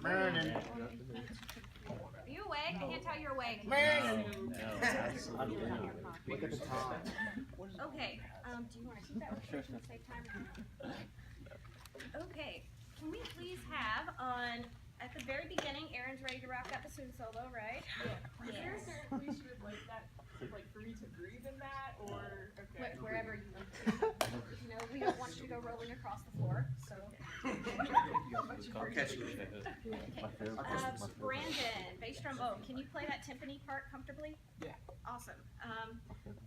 Morning. Are you awake? I can't tell you're awake. Morning. Look at the time. Okay. Do you want to keep that restriction to save time? Okay. Can we please have on at the very beginning? Aaron's ready to rock that bassoon solo, right? Yeah. Yes. Is there a place you would like that, like for me to breathe in that, or okay? Wherever you want to. You know, we don't want you to go rolling across the floor. So. I'll catch you. Brandon, bass trombone. Can you play that timpani part comfortably? Yeah. Awesome.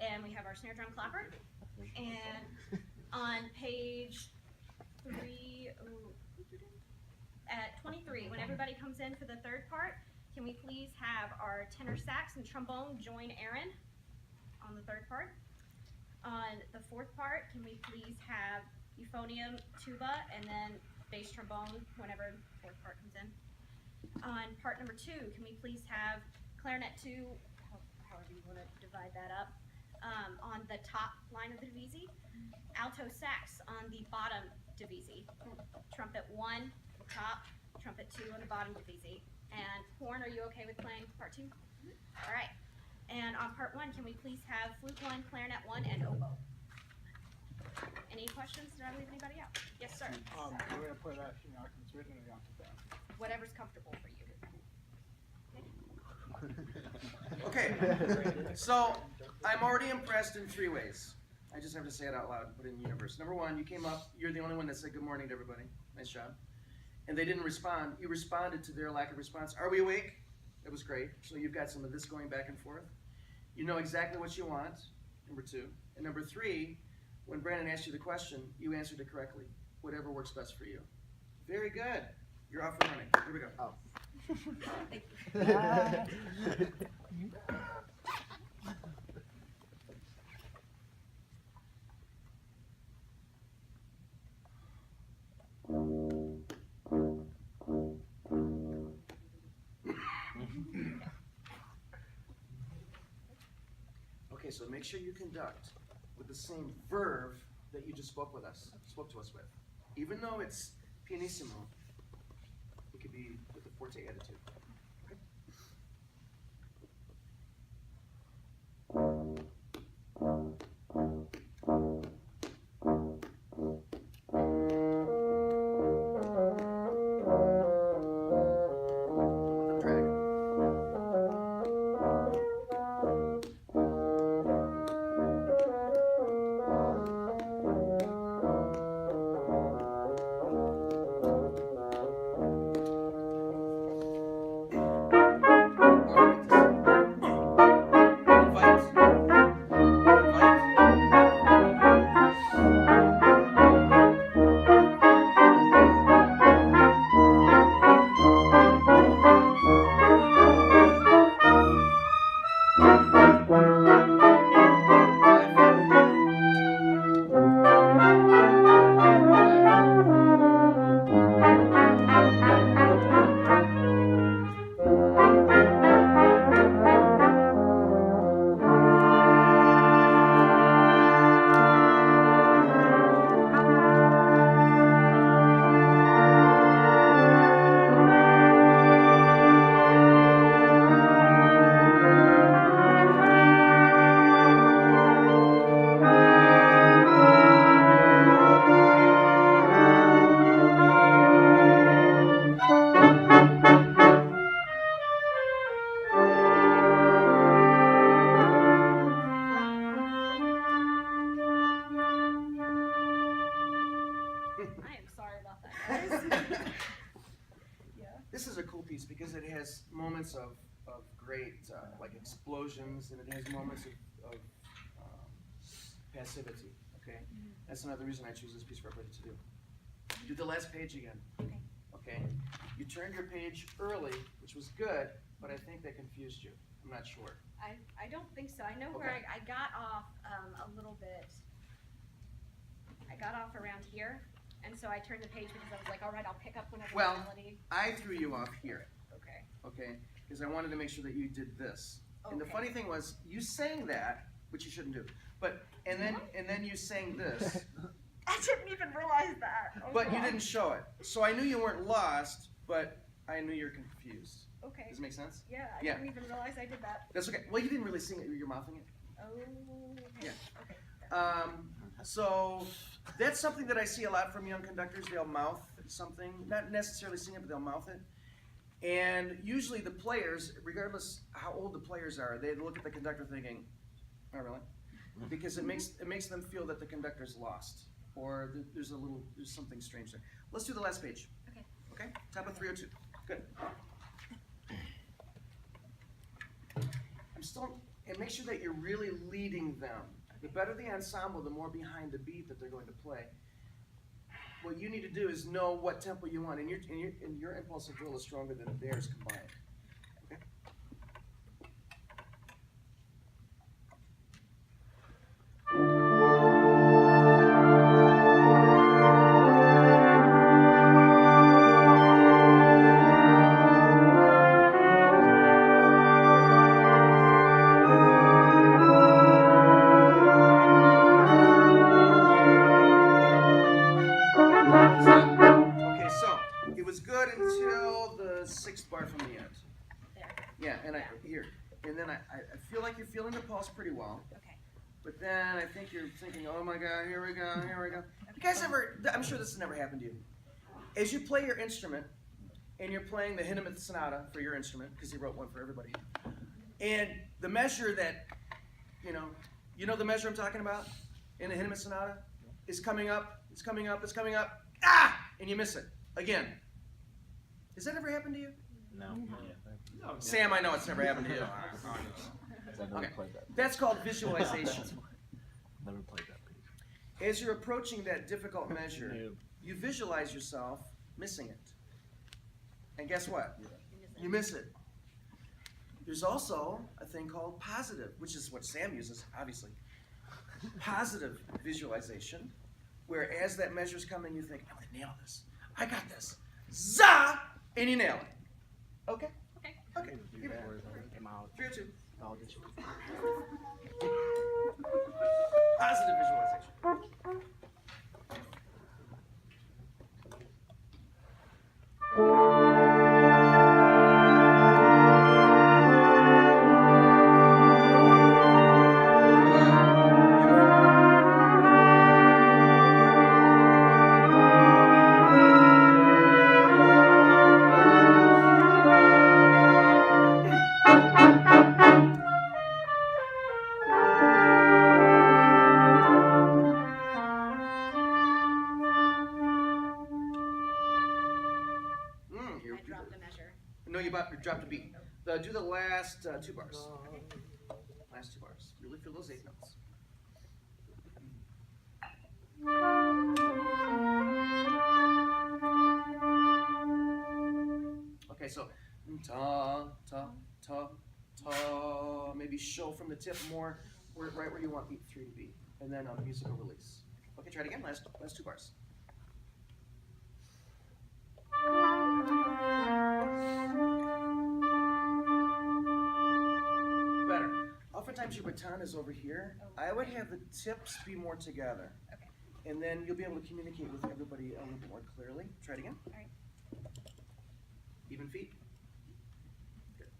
And we have our snare drum clapper. And on page 23, when everybody comes in for the third part, can we please have our tenor sax and trombone join Aaron on the third part? On the fourth part, can we please have euphonium, tuba, and then bass trombone whenever the fourth part comes in? On part number 2, can we please have clarinet 2, however you want to divide that up, on the top line of the divisi, alto sax on the bottom divisi, trumpet 1 top, trumpet 2 on the bottom divisi, and horn, are you okay with playing part 2? All right. And on part 1, can we please have flute 1, clarinet 1, and oboe? Any questions? Did I leave anybody out? Yes, sir. We're going to put that, it's written in the Whatever's comfortable for you. Okay, so I'm already impressed in 3 ways. I just have to say it out loud and put it in the universe. Number 1, you came up, you're the only one that said good morning to everybody. Nice job. And they didn't respond. You responded to their lack of response. Are we awake? It was great. So you've got some of this going back and forth. You know exactly what you want, number 2. And number 3, when Brandon asked you the question, you answered it correctly. Whatever works best for you. Very good. You're off and running. Here we go. Oh. Okay, so make sure you conduct with the same verve that you just spoke to us with. Even though it's pianissimo, it could be with the forte attitude. This is a cool piece because it has moments of great like explosions, and it has moments of passivity. Okay, that's another reason I choose this piece for everybody to do. Do the last page again. Okay. Okay. You turned your page early, which was good, but I think that confused you. I'm not sure. I don't think so. I know where I got off a little bit. I got off around here, and so I turned the page because I was like, all right, I'll pick up whenever Well, the melody. I threw you off here. Okay. Okay, because I wanted to make sure that you did this. And the Okay. funny thing was, you sang that, which you shouldn't do. But and then you sang this, I didn't even realize that. Oh, but you God. didn't show it. So I knew you weren't lost, but I knew you were confused. Okay. Does it make sense? Yeah, I Yeah. didn't even realize I did that. That's okay. Well, you didn't really sing it. You're mouthing it. Oh, okay. Yeah. Okay. So that's something that I see a lot from young conductors. They'll mouth something, not necessarily sing it, but they'll mouth it. And usually the players, regardless how old the players are, they look at the conductor thinking, "Oh, really?" Because it makes them feel that the conductor's lost, or there's something strange there. Let's do the last page. Okay. Okay. Top of 302. Good. And make sure that you're really leading them. The better the ensemble, the more behind the beat that they're going to play. What you need to do is know what tempo you want, and your impulsive will is stronger than theirs combined. Okay? Okay, so it was good until the 6th bar from the end. There. Yeah, and and then I feel like you're feeling the pulse pretty well. Okay. But then I think you're thinking, oh my God, here we go, here we go. You guys ever, I'm sure this has never happened to you. As you play your instrument, and you're playing the Hindemith Sonata for your instrument, because he wrote one for everybody, and the measure that, you know the measure I'm talking about in the Hindemith Sonata is coming up, it's coming up, it's coming up, and you miss it, again. Has that ever happened to you? No. Sam, I know it's never happened to you. Okay. That's called visualization. Never played that piece. As you're approaching that difficult measure, you visualize yourself missing it. And guess what? You miss it. There's also a thing called positive, which is what Sam uses, obviously. Positive visualization, where as that measure's coming, you think, I'm going to nail this. I got this. Za! And you nail it. Okay? Okay. Okay. Give it. 3 or 2. Positive visualization. I dropped a measure. No, you dropped a beat. Do the last 2 bars. Last 2 bars. Really feel those 8 notes. Okay, so ta ta ta ta. Maybe show from the tip more, right where you want beat 3 to be, and then on musical release. Okay, try it again. Last 2 bars. Better. Oftentimes your baton is over here. I would have the tips be more together. Okay. And then you'll be able to communicate with everybody a little bit more clearly. Try it again. All right. Even feet. Good.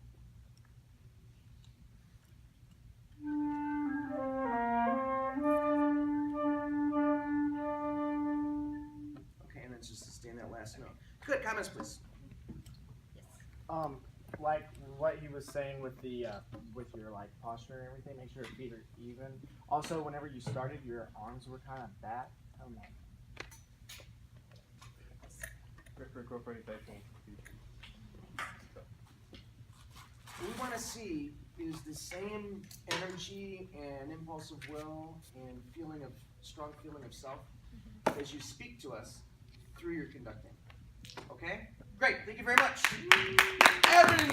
Okay, and then just to stay in that last note. Good. Comments, please. Yes. Like what he was saying with the with your like posture and everything, make sure your feet are even. Also, whenever you started, your arms were kind of back. What we want to see is the same energy and impulsive will and strong feeling of self as you speak to us through your conducting. Okay? Great. Thank you very much. Evan!